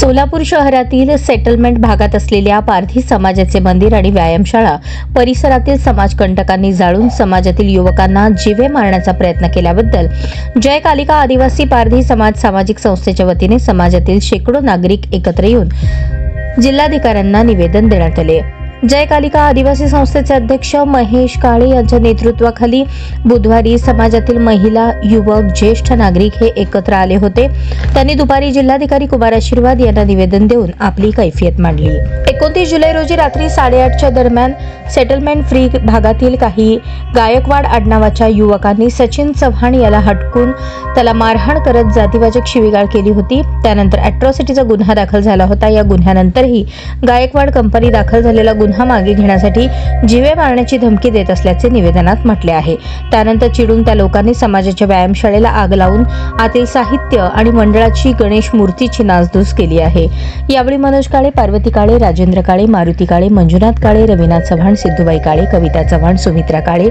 सोलापूर शहरातील सेटलमेंट भागात असलेल्या पारधी समाजाचे मंदिर आणि व्यायामशाळा परिसरातील समाजकंटकांनी जाळून समाजातील युवकांना जीवे मारण्याचा प्रयत्न केल्याबद्दल जय कालिका आदिवासी पारधी समाज सामाजिक संस्थेच्या वतीने समाजातील शेकडो नागरिक एकत्र येऊन जिल्हाधिकाऱ्यांना निवेदन देण्यात आले। जय कालिका आदिवासी संस्थेचे अध्यक्ष महेश काळे यांच्या नेतृत्वाखाली बुधवारी समाजातील महिला, युवक, ज्येष्ठ नागरिक हे एकत्र आले होते। त्यांनी दुपारी जिल्हाधिकारी कुमार आशीर्वाद यांना निवेदन देऊन आपली कैफियत मांडली। 29 जुलै रोजी रात्री 8:30च्या दरम्यान सेटलमेंट फ्री भागातील काही गायकवाड आडनावाच्या युवकांनी सचिन चव्हाण याला हटकून त्याला मारहाण करत जातीवाचक शिवीगाळ केली होती। त्यानंतर अॅट्रॉसिटीचा गुन्हा दाखल झाला होता। या गुन्ह्यानंतरही गायकवाड कंपनी दाखल झालेला गुन्हा मागे घेण्यासाठी जीवे मारण्याची धमकी देत असल्याचे निवेदनात म्हटले आहे। त्यानंतर चिडून त्या लोकांनी समाजाच्या व्यायामशाळेला आग लावून आतील साहित्य आणि मंडळाची गणेश मूर्तीची नासधूस केली आहे। यावेळी मनोज काळे, पार्वती काळे, राजेंद्र काळे, मारुती काळे, मंजुनाथ काळे, रविनाथ चव्हाण, सिद्धूबाई काळे, कविता चव्हाण, सुमित्रा काळे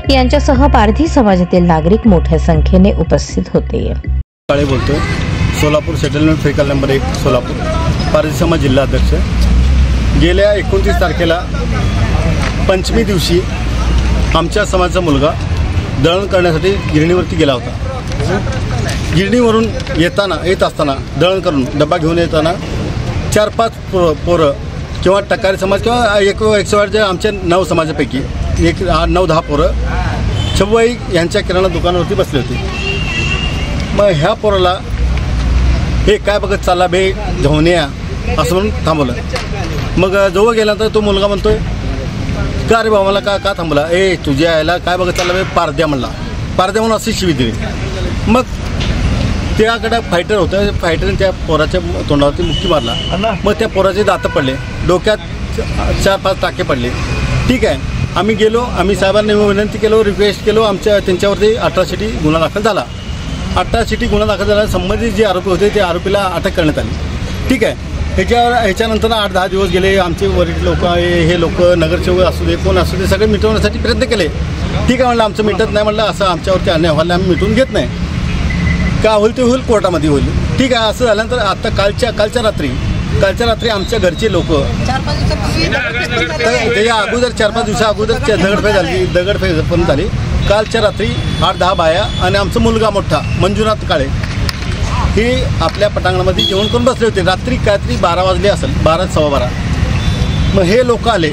यांच्यासह पारधी समाजातील नागरिक मोठ्या संख्येने उपस्थित होते। काळे बोलतोय, Solapur settlement free colony number 1 Solapur, Pardhi समाज जिल्हा अध्यक्ष। गेल्या 29 तारखेला पंचमी दिवशी आमच्या समाजाचा मुलगा दळण करण्यासाठी गिरणीवरती गेला होता। गिरणीवरून येत असताना दळण करून डब्बा घेऊन येताना 4-5 पोरं किंवा टकारी समाज किंवा 108 आमच्या 9 समाजापैकी 9-10 पोरं छब्बाई यांच्या किराणा दुकानावरती बसले होते। मग ह्या पोराला हे काय बघत चालला बे धवन्या असं म्हणून थांबवलं। मग जवळ गेल्यानंतर तो मुलगा म्हणतोय, का रे बाबा मला का थांबला, ए तुझ्या यायला काय बघत चालला बे पारद्या म्हणला, पारद्या म्हणून अशी शिवी दिली। मग त्याकडे फायटर होतं, फायटरने त्या पोराच्या तोंडावरती मुक्की मारला। मग त्या पोराचे दात पडले, डोक्यात 4-5 टाके पडले। ठीक आहे, आम्ही गेलो, आम्ही साहेबांनी विनंती केलो, रिक्वेस्ट केलो, त्यांच्यावरती अट्रॉसिटी गुन्हा दाखल झाला। अट्रॉसिटी गुन्हा दाखल झाला, संबंधित जे आरोपी होते त्या आरोपीला अटक करण्यात आली। ठीक आहे, ह्याच्यानंतर 8-10 दिवस गेले। आमचे वरील लोक, हे लोक नगरसेवक असू दे, कोण असू दे, सगळे मिटवण्यासाठी प्रयत्न केले। ठीक आहे म्हणलं, आमचं मिटत नाही म्हणलं, असं आमच्यावरती अन्याय व्हायला आम्ही मिटवून घेत नाही, का होईल ते होईल, कोर्टामध्ये होईल। ठीक आहे, असं झाल्यानंतर आता कालच्या रात्री आमच्या घरचे लोक त्याच्या अगोदर 4-5 दिवसा अगोदर दगडफेक पण झाली। कालच्या रात्री 8-10 बाया आणि आमचा मुलगा मोठा मंजुनाथ काळे हे आपल्या पटांगणामध्ये जेवण करून बसले होते। रात्री काहीतरी 12 वाजले असेल, 12-12:15। मग हे लोक आले,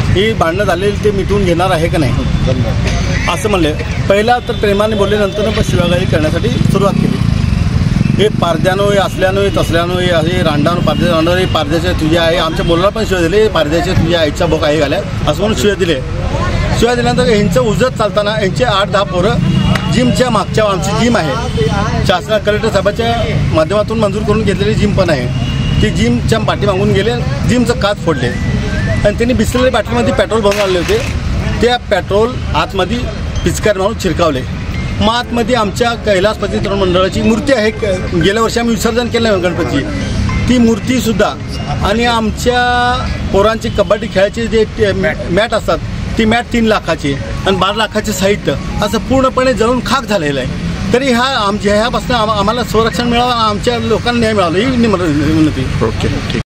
ही भांडणं झालेली ते मिटवून घेणार आहे का नाही असं म्हणले। पहिला तर प्रेमाने बोलले, नंतर पण शिवागाळी करण्यासाठी सुरुवात केली। हे पारद्यानो, हे असल्यानो, हे तसल्यानो, हे रांडानो, पारद्या रांडानो, हे पारद्याच्या तुझ्या आहे, आमच्या मुलाला पण शिवाय दिले, पारद्याच्या तुझ्या आईचा बोक आहे घाल्या असं म्हणून शिवाय दिले। शिवाय दिल्यानंतर यांचं उजत चालताना यांचे 8-10 पोरं जिमच्या मागच्या आमची जिम आहे, शासना कलेक्टर साहेबाच्या माध्यमातून मंजूर करून घेतलेली जिम पण आहे, ती जिमच्या पाठी मागून गेले, जिमचं काच फोडले आणि त्यांनी बिसलेली बाटलीमध्ये पेट्रोल भरून आणले होते। त्या पेट्रोल आतमध्ये पिचकारी मारून छिरकावले। मग आतमध्ये आमच्या कैलासपती तरुण मंडळाची मूर्ती आहे, गेल्या वर्षी आम्ही विसर्जन केलं गणपतीची, ती मूर्तीसुद्धा आणि आमच्या पोरांची कबड्डी खेळायचे जे मॅट असतात ती मॅट 3 लाखाची आणि 12 लाखाचे साहित्य असं पूर्णपणे जळून खाक झालेलं आहे। तरी ह्यापासून आम्हाला संरक्षण मिळावं, आमच्या लोकांना न्याय मिळावा ही विनंती। ओके, ठीक।